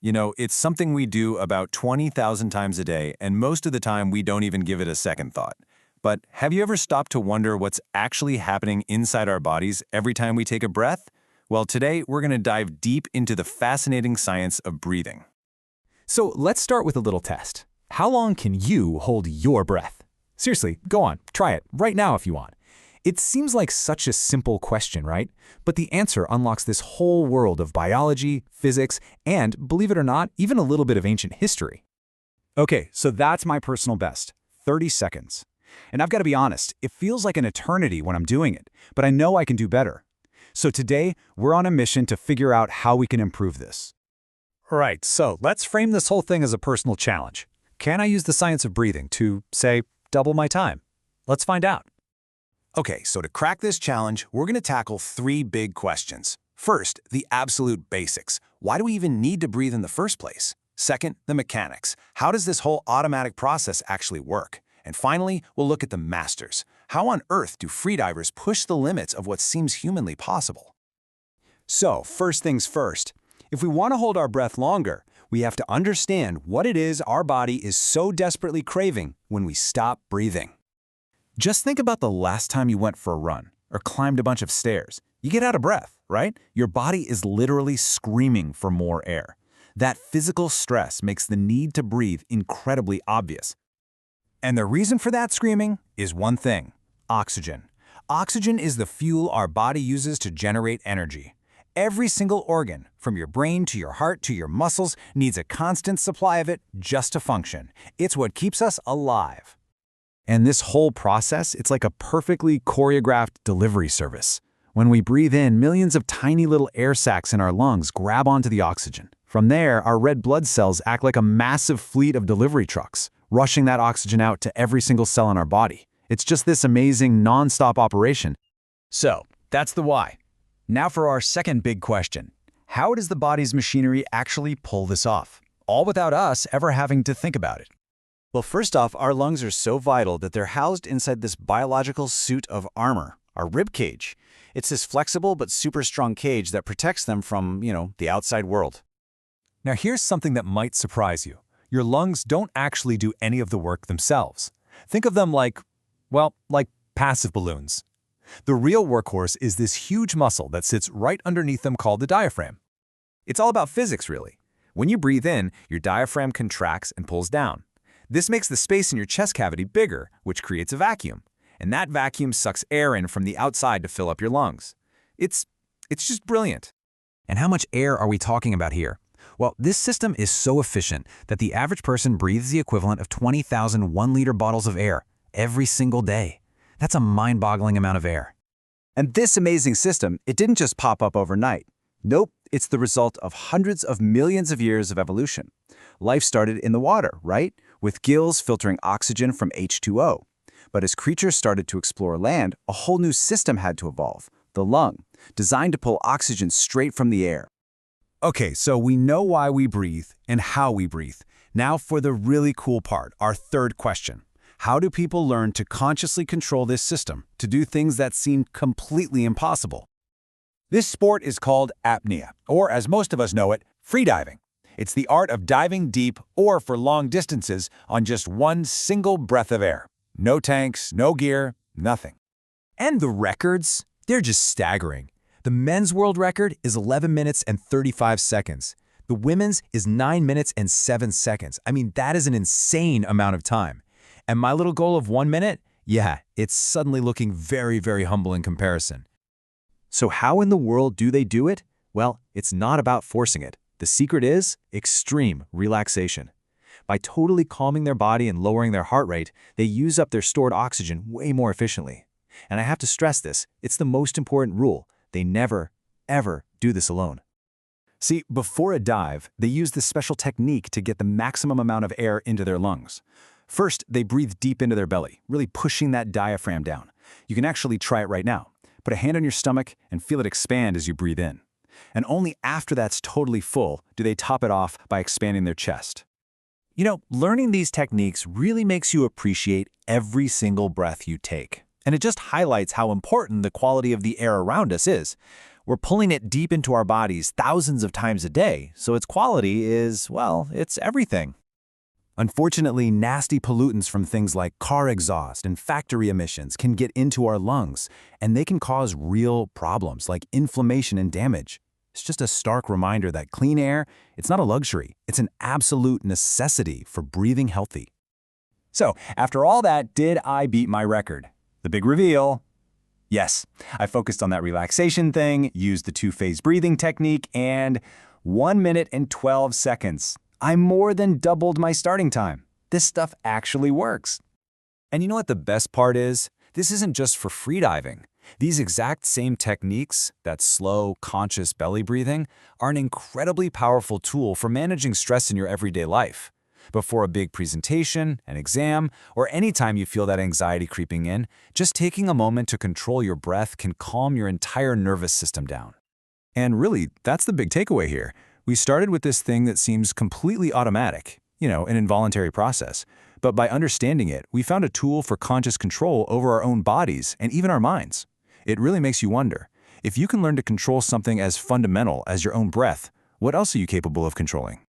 You know, it's something we do about 20,000 times a day, and most of the time we don't even give it a second thought. But have you ever stopped to wonder what's actually happening inside our bodies every time we take a breath? Well, today we're going to dive deep into the fascinating science of breathing. So let's start with a little test. How long can you hold your breath? Seriously, go on, try it right now if you want. It seems like such a simple question, right? But the answer unlocks this whole world of biology, physics, and, believe it or not, even a little bit of ancient history. Okay, so that's my personal best, 30 seconds. And I've got to be honest, it feels like an eternity when I'm doing it, but I know I can do better. So today, we're on a mission to figure out how we can improve this. All right, so let's frame this whole thing as a personal challenge. Can I use the science of breathing to, say, double my time? Let's find out. Okay, so to crack this challenge, we're going to tackle three big questions. First, the absolute basics. Why do we even need to breathe in the first place? Second, the mechanics. How does this whole automatic process actually work? And finally, we'll look at the masters. How on earth do freedivers push the limits of what seems humanly possible? So, first things first. If we want to hold our breath longer, we have to understand what it is our body is so desperately craving when we stop breathing. Just think about the last time you went for a run or climbed a bunch of stairs. You get out of breath, right? Your body is literally screaming for more air. That physical stress makes the need to breathe incredibly obvious. And the reason for that screaming is one thing: oxygen. Oxygen is the fuel our body uses to generate energy. Every single organ, from your brain to your heart to your muscles, needs a constant supply of it just to function. It's what keeps us alive. And this whole process, it's like a perfectly choreographed delivery service. When we breathe in, millions of tiny little air sacs in our lungs grab onto the oxygen. From there, our red blood cells act like a massive fleet of delivery trucks, rushing that oxygen out to every single cell in our body. It's just this amazing, non-stop operation. So, that's the why. Now for our second big question. How does the body's machinery actually pull this off, all without us ever having to think about it? Well, first off, our lungs are so vital that they're housed inside this biological suit of armor, our rib cage. It's this flexible but super strong cage that protects them from, the outside world. Now here's something that might surprise you. Your lungs don't actually do any of the work themselves. Think of them like passive balloons. The real workhorse is this huge muscle that sits right underneath them called the diaphragm. It's all about physics, really. When you breathe in, your diaphragm contracts and pulls down. This makes the space in your chest cavity bigger, which creates a vacuum. And that vacuum sucks air in from the outside to fill up your lungs. It's just brilliant. And how much air are we talking about here? Well, this system is so efficient that the average person breathes the equivalent of 20,000 one-liter bottles of air every single day. That's a mind-boggling amount of air. And this amazing system, it didn't just pop up overnight. Nope, it's the result of hundreds of millions of years of evolution. Life started in the water, right? With gills filtering oxygen from H2O. But as creatures started to explore land, a whole new system had to evolve, the lung, designed to pull oxygen straight from the air. Okay, so we know why we breathe and how we breathe. Now for the really cool part, our third question. How do people learn to consciously control this system, to do things that seem completely impossible? This sport is called apnea, or as most of us know it, freediving. It's the art of diving deep or for long distances on just one single breath of air. No tanks, no gear, nothing. And the records? They're just staggering. The men's world record is 11 minutes and 35 seconds. The women's is 9 minutes and 7 seconds. I mean, that is an insane amount of time. And my little goal of 1 minute? Yeah, it's suddenly looking very, very humble in comparison. So how in the world do they do it? Well, it's not about forcing it. The secret is extreme relaxation. By totally calming their body and lowering their heart rate, they use up their stored oxygen way more efficiently. And I have to stress this, it's the most important rule. They never, ever do this alone. See, before a dive, they use this special technique to get the maximum amount of air into their lungs. First, they breathe deep into their belly, really pushing that diaphragm down. You can actually try it right now. Put a hand on your stomach and feel it expand as you breathe in. And only after that's totally full do they top it off by expanding their chest. Learning these techniques really makes you appreciate every single breath you take. And it just highlights how important the quality of the air around us is. We're pulling it deep into our bodies thousands of times a day, so its quality is, well, it's everything. Unfortunately, nasty pollutants from things like car exhaust and factory emissions can get into our lungs, and they can cause real problems like inflammation and damage. It's just a stark reminder that clean air, it's not a luxury, it's an absolute necessity for breathing healthy. So, after all that, did I beat my record? The big reveal. Yes, I focused on that relaxation thing, used the two-phase breathing technique, and 1 minute and 12 seconds. I more than doubled my starting time. This stuff actually works. And you know what the best part is? This isn't just for freediving. These exact same techniques, that slow, conscious belly breathing, are an incredibly powerful tool for managing stress in your everyday life. Before a big presentation, an exam, or any time you feel that anxiety creeping in, just taking a moment to control your breath can calm your entire nervous system down. And really, that's the big takeaway here. We started with this thing that seems completely automatic, an involuntary process. But by understanding it, we found a tool for conscious control over our own bodies and even our minds. It really makes you wonder, if you can learn to control something as fundamental as your own breath, what else are you capable of controlling?